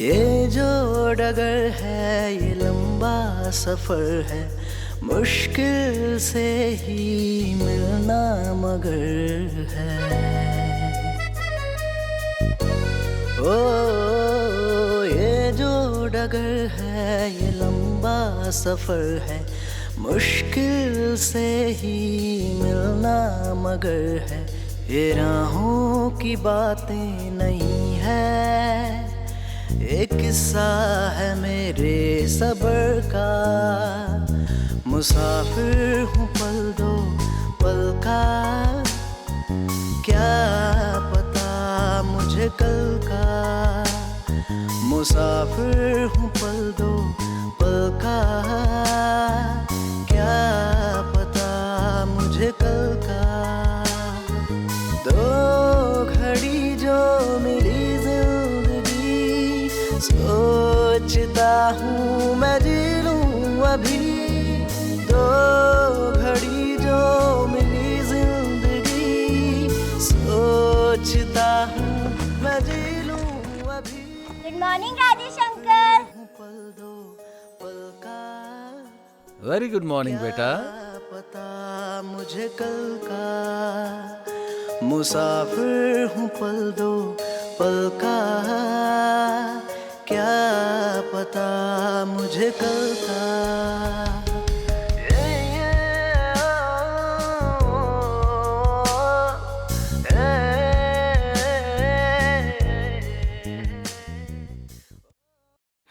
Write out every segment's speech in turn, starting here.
ये जो डगर है ये लंबा सफर है, मुश्किल से ही मिलना मगर है। ओ ये जो डगर है ये लंबा सफर है, मुश्किल से ही मिलना मगर है। ये राहों की बातें नहीं है, एक किस्सा है मेरे सबर का। मुसाफिर हूँ पल दो पल का, क्या पता मुझे कल का। मुसाफिर हूँ पल दो पल का, क्या पता मुझे कल का। दो घड़ी जो मिली जिंदगी, सोचता हूँ मैं जी लूँ अभी। दो घड़ी जो मिली जिंदगी, सोचता हूँ मैं जी लूँ अभी। Good morning Rajesh Shankar. पल दो पल का, वेरी गुड मॉर्निंग बेटा। पता मुझे कल का। मुसाफिर हूँ पल दो पल का, क्या पता मुझे कल का।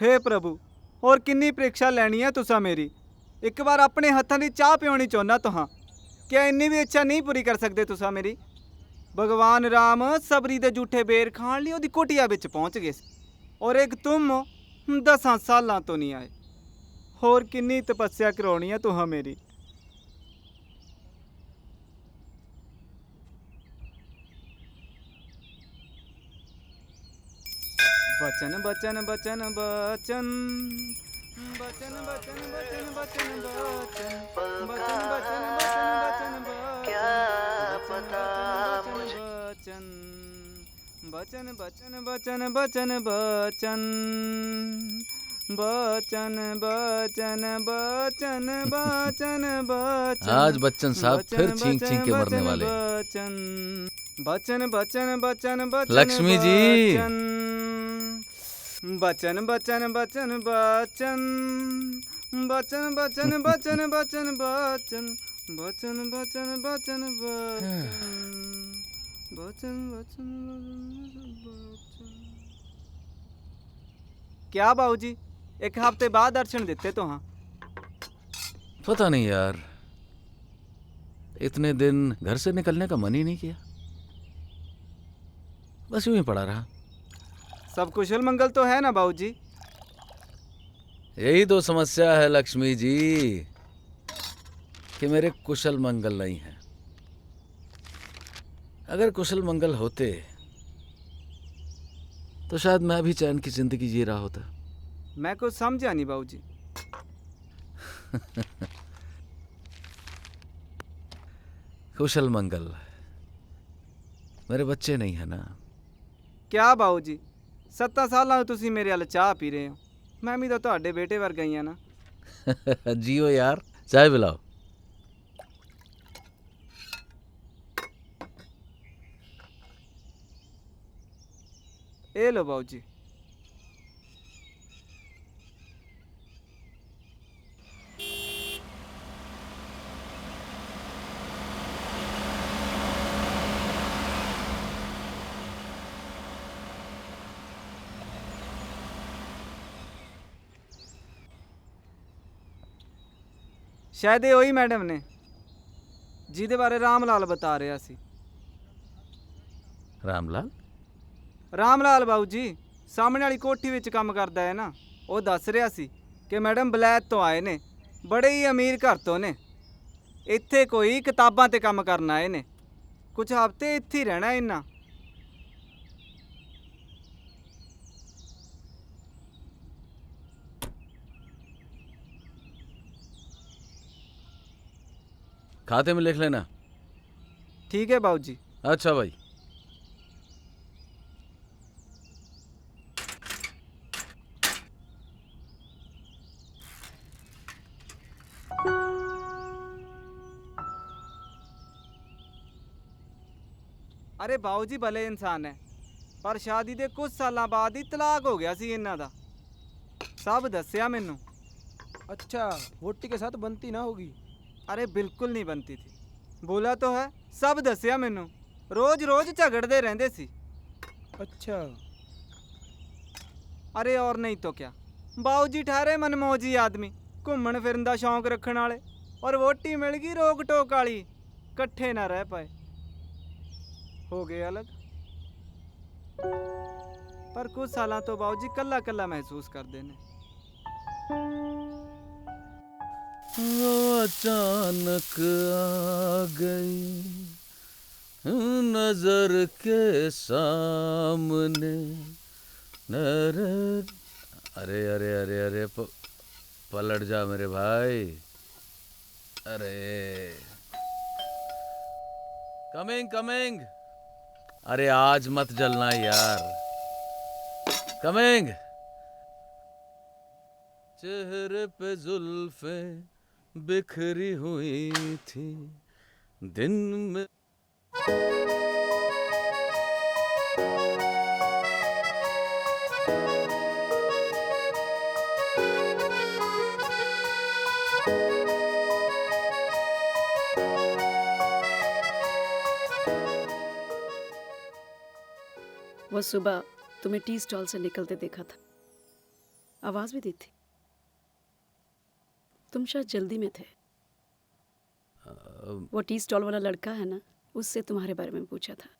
हे प्रभु, और किन्नी परीक्षा लैनी है तुसा मेरी। एक बार अपने हत्थां दी चाह पियोनी चाहुंदा तुहां, क्या इन्नी भी इच्छा नहीं पूरी कर सकदे तुसा मेरी। भगवान राम सबरी दे जूठे बेर खाण लई ओदी कोटिया विच पहुंच गए, और एक तुम 10 सालां तो नहीं आए। होर किन्नी तपस्या करवाउणी है तुहां मेरी। बचन बचन बचन बचन बचन बचन बचन बचन बचन बचन बचन बचन बचन क्या पता बचन बचन बचन बचन बचन बचन बचन बचन बचन बचन बचन। आज बच्चन साहब फिर छींक छींक के मरने वाले। बचन बचन बचन बचन। लक्ष्मी जी। बचन बचन बचन बचन बचन बचन बचन बचन बचन बचन बचन बचन बचन बचन बचन। क्या बाबूजी, एक हफ्ते बाद दर्शन देते तो हाँ। पता नहीं यार, इतने दिन घर से निकलने का मन ही नहीं किया, बस यूं ही पड़ा रहा। सब कुशल मंगल तो है ना बाबूजी? यही तो समस्या है लक्ष्मी जी, कि मेरे कुशल मंगल नहीं है। अगर कुशल मंगल होते तो शायद मैं भी चैन की जिंदगी जी रहा होता। मैं कुछ समझा नहीं बाबूजी। कुशल मंगल, मेरे बच्चे नहीं है ना। क्या बाबूजी, 7 साल तुसी मेरे वाल चाह पी रहे हो, मैं भी तो ਤੁਹਾਡੇ बेटे वर्गा ही ना। जियो यार, चाय पिलाओ। ए लो बाबूजी। शायद ये वही मैडम ने जिहदे बारे राम लाल बता रहा सी। रामलाल? राम लाल बाबू जी सामने वाली कोठी विच काम करदा है ना, वो दस रहा सी कि मैडम बलैत तो आए ने, बड़े ही अमीर घर तो ने, इत्थे कोई किताबां ते काम करन आए ने, कुछ हफ्ते इत्थे ही रहना इन्ना। खाते में लिख लेना। ठीक है बाबू जी। अच्छा भाई। अरे बाऊजी भले इंसान है, पर शादी ਦੇ ਕੁਝ ਸਾਲਾਂ ਬਾਅਦ ਹੀ ਤਲਾਕ ਹੋ ਗਿਆ ਸੀ ਇਹਨਾਂ ਦਾ। सब दसिया मैनू। अच्छा, वोटी के साथ बनती ना होगी। अरे बिल्कुल नहीं बनती थी, बोला तो है। सब दसिया मैनू, रोज रोज झगड़ते रहंदे सी। अच्छा। अरे और नहीं तो क्या, बाऊ जी ठहरे मनमौजी आदमी, घूमन फिरन दा शौक रखण वाले, और वोटी मिल गई रोक टोक वाली, कट्ठे ना रह पाए, हो गए अलग। पर कुछ सालों तो बाऊ जी कल्ला कल्ला महसूस करते ने। वो अचानक आ गई नजर के सामने नरे। अरे अरे अरे अरे पलट जा मेरे भाई। अरे कमिंग कमिंग। अरे आज मत जलना यार। कमिंग। चेहरे पे जुल्फे बिखरी हुई थी दिन में। वो सुबह तुम्हें टी स्टॉल से निकलते देखा था, आवाज भी दी थी। तुम शायद जल्दी में थे। वो टी स्टॉल वाला लड़का है ना, उससे तुम्हारे बारे में पूछा था।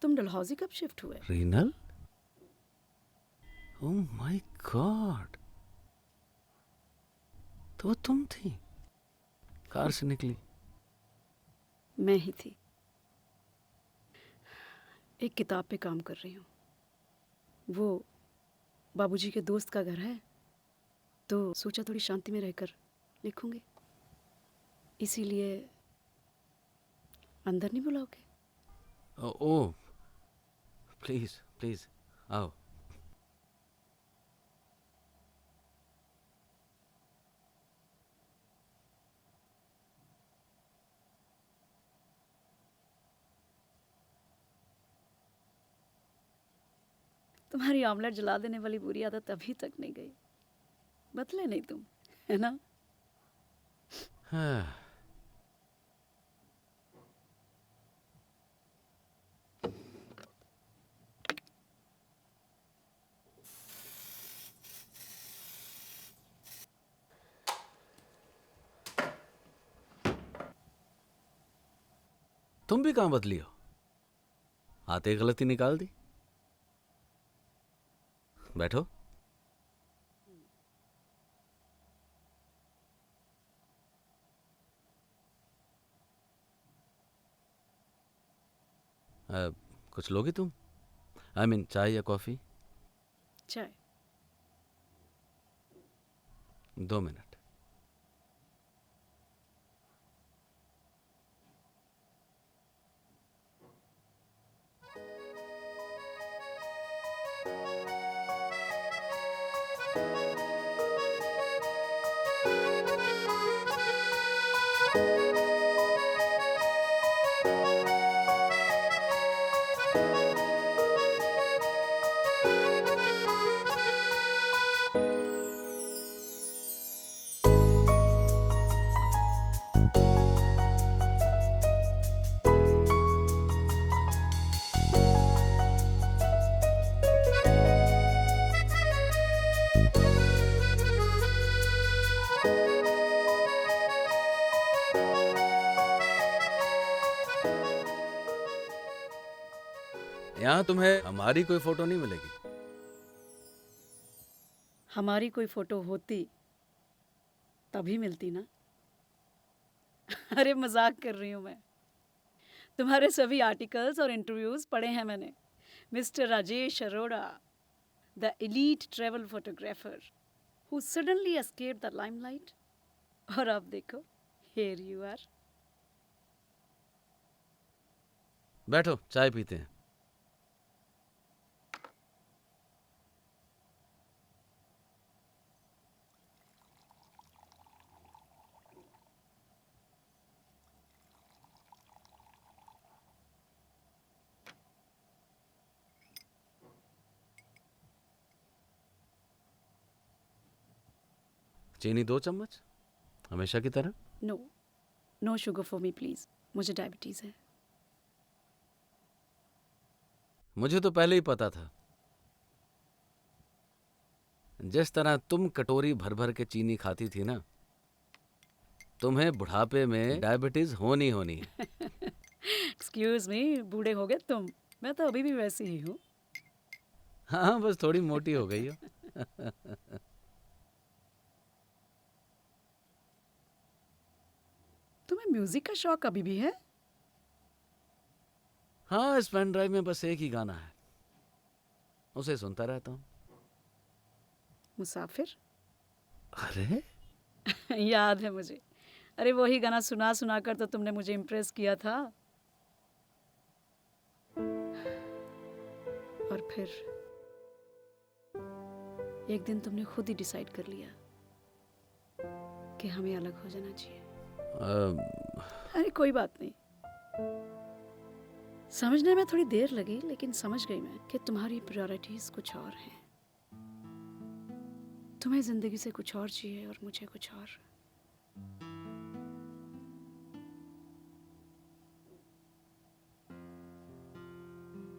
तुम डलहौजी कब शिफ्ट हुए? रीनल, ओह माय गॉड, तो वो तुम थी, कार से निकली। मैं ही थी। एक किताब पे काम कर रही हूँ। वो बाबूजी के दोस्त का घर है, तो सोचा थोड़ी शांति में रहकर लिखूंगी। इसीलिए अंदर नहीं बुलाओगे? ओह प्लीज प्लीज आओ। तुम्हारी ऑमलेट जला देने वाली बुरी आदत अभी तक नहीं गई। बदले नहीं तुम, है ना? हाँ। तुम भी कहाँ बदली हो? आते ही गलती निकाल दी। बैठो। कुछ लोगे तुम? आई मीन चाय या कॉफी? चाय। 2 मिनट। यहाँ तुम्हें हमारी कोई फोटो नहीं मिलेगी। हमारी कोई फोटो होती तभी मिलती ना। अरे मजाक कर रही हूँ मैं। तुम्हारे सभी आर्टिकल्स और इंटरव्यूज पढ़े हैं मैंने। Mister Rajesh Arora, the elite travel photographer who suddenly escaped the limelight. और अब देखो, हियर यू आर। बैठो, चाय पीते हैं। चीनी 2 चम्मच, हमेशा की तरह। No, no sugar for me please, मुझे डायबिटीज है। मुझे तो पहले ही पता था। जिस तरह तुम कटोरी भर भर के चीनी खाती थी ना, तुम्हें बुढ़ापे में डायबिटीज होनी होनी है। एक्सक्यूज मी, बूढ़े हो गए तुम? मैं तो अभी भी वैसी ही हूँ। हाँ, बस थोड़ी मोटी हो गई हो। तुम्हें म्यूजिक का शौक अभी भी है? हाँ, इस पेन ड्राइव में बस एक ही गाना है, उसे सुनता रहता हूँ। मुसाफिर? अरे याद है मुझे। अरे वही गाना सुना सुना कर तो तुमने मुझे इम्प्रेस किया था। और फिर एक दिन तुमने खुद ही डिसाइड कर लिया कि हमें अलग हो जाना चाहिए। अरे कोई बात नहीं, समझने में थोड़ी देर लगी, लेकिन समझ गई मैं कि तुम्हारी प्रायोरिटीज कुछ और हैं। तुम्हें जिंदगी से कुछ और चाहिए और मुझे कुछ और।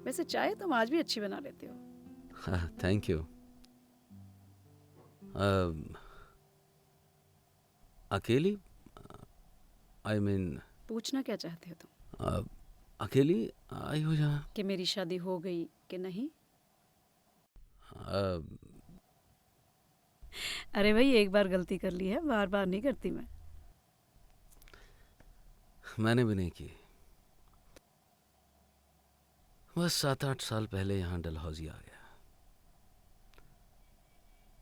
वैसे चाय तुम आज भी अच्छी बना लेते हो। Thank you. अकेली? आई मीन पूछना क्या चाहते हो तुम? अकेली आई हो जहाँ? कि मेरी शादी हो गई कि नहीं? अरे भाई, एक बार गलती कर ली है, बार बार नहीं करती मैं। मैंने भी नहीं की। बस 7-8 साल पहले यहाँ डलहौजी आ गया।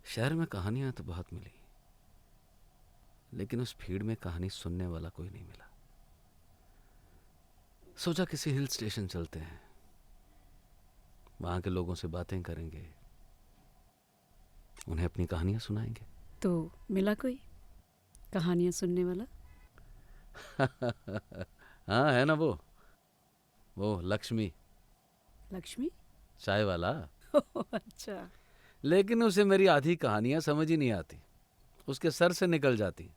शहर में कहानियां तो बहुत मिली, लेकिन उस भीड़ में कहानी सुनने वाला कोई नहीं मिला। सोचा किसी हिल स्टेशन चलते हैं, वहां के लोगों से बातें करेंगे, उन्हें अपनी कहानियां सुनाएंगे। तो मिला कोई कहानियां सुनने वाला? हाँ, है ना वो लक्ष्मी, लक्ष्मी? चाय वाला। अच्छा। लेकिन उसे मेरी आधी कहानियां समझ ही नहीं आती, उसके सर से निकल जाती।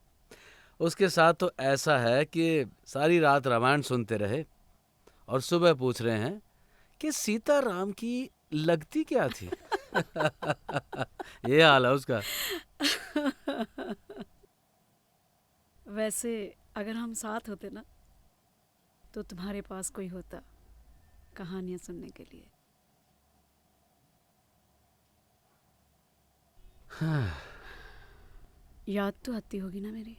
उसके साथ तो ऐसा है कि सारी रात रामायण सुनते रहे और सुबह पूछ रहे हैं कि सीता राम की लगती क्या थी। ये हाल है उसका। वैसे अगर हम साथ होते ना, तो तुम्हारे पास कोई होता कहानियां सुनने के लिए। याद तो आती होगी ना मेरी?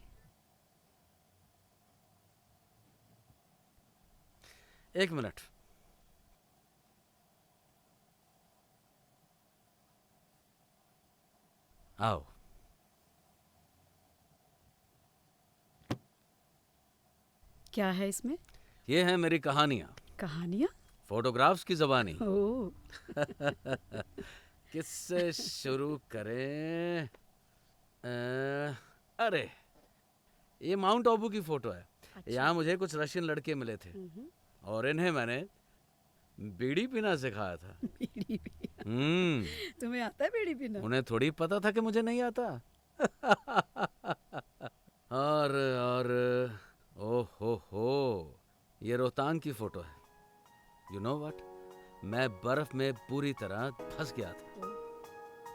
एक मिनट। आओ। क्या है इसमें? ये है मेरी कहानियां। कहानियां? फोटोग्राफ्स की जबानी। ओह। किससे शुरू करें? अरे, ये माउंट आबू की फोटो है। अच्छा। यहाँ मुझे कुछ रशियन लड़के मिले थे और इन्हें मैंने बीड़ी पीना सिखाया था। बीड़ी पीना? तुम्हें आता है बीड़ी पीना? उन्हें थोड़ी पता था कि मुझे नहीं आता। और ओ हो, ये रोहतांग की फोटो है। यू नो व्हाट, मैं बर्फ में पूरी तरह फंस गया था।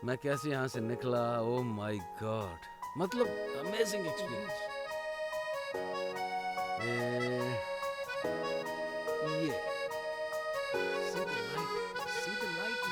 मैं कैसे यहाँ से निकला, ओ माय गॉड, मतलब अमेजिंग एक्सपीरियंस। ये see the light.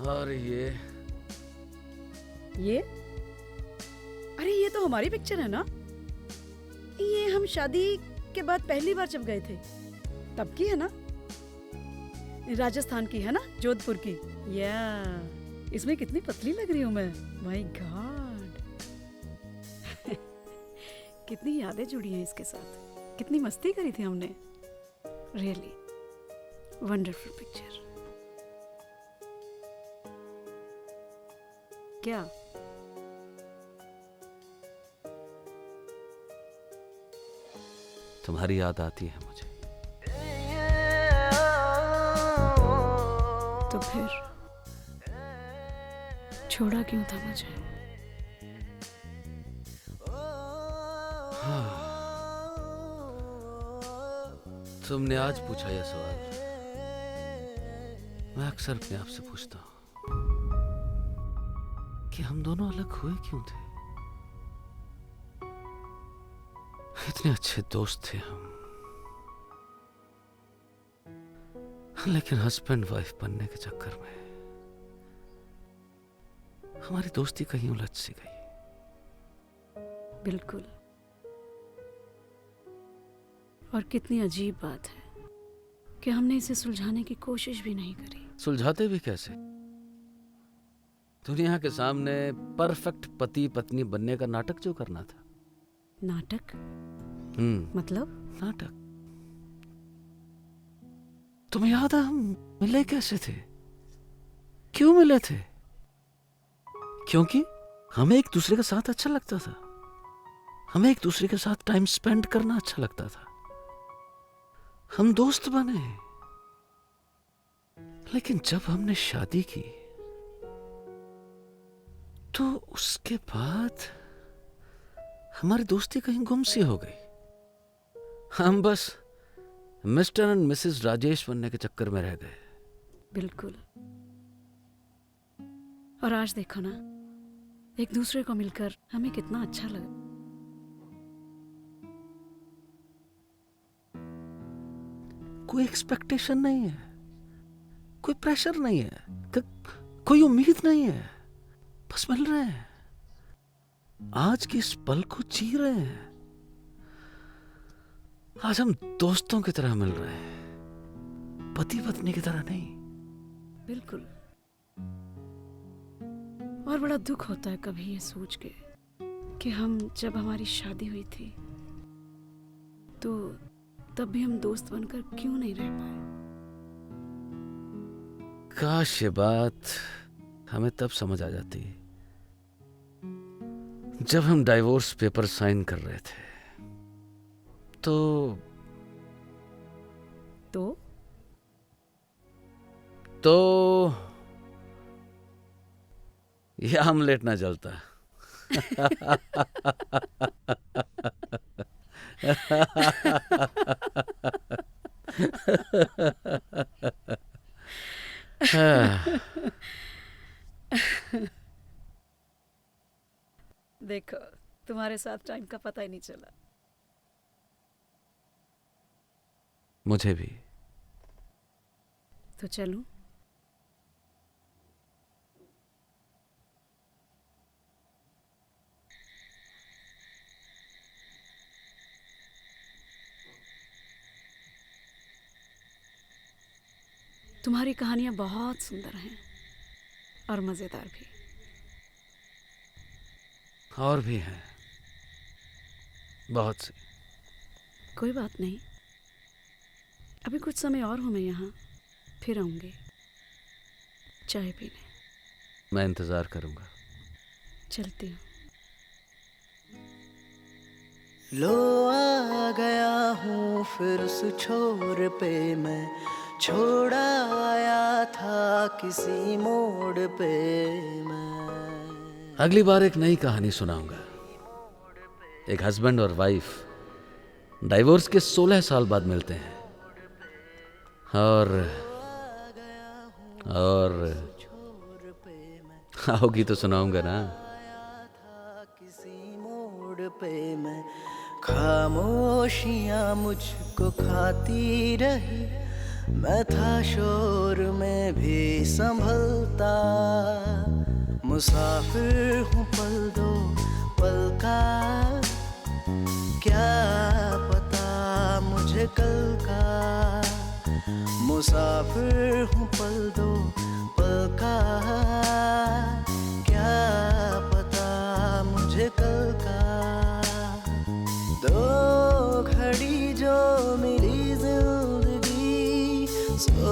और ये अरे ये तो हमारी पिक्चर है ना? ये हम शादी के बाद पहली बार जब गए थे तब की है ना? राजस्थान की है ना, जोधपुर की। या इसमें कितनी पतली लग रही हूँ मैं, माय गॉड। कितनी यादें जुड़ी हैं इसके साथ, कितनी मस्ती करी थी हमने, रियली। Wonderful picture. क्या? तुम्हारी याद आती है मुझे। तो फिर छोड़ा क्यों था मुझे? तुमने आज पूछा यह सवाल, मैं अक्सर अपने आप से पूछता हूं कि हम दोनों अलग हुए क्यों थे। इतने अच्छे दोस्त थे हम, लेकिन हस्बैंड वाइफ बनने के चक्कर में हमारी दोस्ती कहीं उलझ सी गई। बिल्कुल। और कितनी अजीब बात है कि हमने इसे सुलझाने की कोशिश भी नहीं करी। सुलझाते भी कैसे? दुनिया के सामने परफेक्ट पति पत्नी बनने का नाटक जो करना था। नाटक? मतलब? नाटक। तुम्हें याद है हम मिले कैसे थे? क्यों मिले थे? क्योंकि हमें एक दूसरे के साथ अच्छा लगता था, हमें एक दूसरे के साथ टाइम स्पेंड करना अच्छा लगता था। हम दोस्त बने, लेकिन जब हमने शादी की तो उसके बाद हमारी दोस्ती कहीं गुम सी हो गई। हम बस मिस्टर एंड मिसेस राजेश बनने के चक्कर में रह गए। बिल्कुल। और आज देखो ना, एक दूसरे को मिलकर हमें कितना अच्छा लगा। कोई एक्सपेक्टेशन नहीं है, कोई प्रेशर नहीं है, कोई उम्मीद नहीं है, बस मिल रहे हैं, आज के इस पल को जी रहे हैं। आज हम दोस्तों की तरह मिल रहे हैं, पति पत्नी की तरह नहीं। बिल्कुल। और बड़ा दुख होता है कभी ये सोच के कि हम जब हमारी शादी हुई थी तो तब भी हम दोस्त बनकर क्यों नहीं रह पाए। काश ये बात हमें तब समझ आ जाती जब हम डाइवोर्स पेपर साइन कर रहे थे। तो ये आमलेट ना जलता। देखो, तुम्हारे साथ टाइम का पता ही नहीं चला। मुझे भी। तो चलूं? तुम्हारी कहानियां बहुत सुंदर हैं और मजेदार भी। और भी हैं बहुत सी। कोई बात नहीं, अभी कुछ समय और हूं मैं यहाँ, फिर आऊंगी चाय पीने। मैं इंतजार करूंगा। चलती हूँ। लो आ गया हूँ फिर उस छोर पे मैं, छोड़ा आया था किसी मोड़ पे मैं। अगली बार एक नई कहानी सुनाऊंगा। एक हस्बैंड और वाइफ डाइवोर्स के 16 साल बाद मिलते हैं और आओगी तो सुनाऊंगा ना। किसी मोड़ पे मैं, खामोशियां मुझको खाती रही, मैं था शोर में भी संभलता, मुसाफिर हूँ पल दो पल का, क्या पता मुझे कल का, मुसाफिर हूँ पल दो पल का, क्या पता मुझे कल का। दो घड़ी जो मिली जिंदगी, सो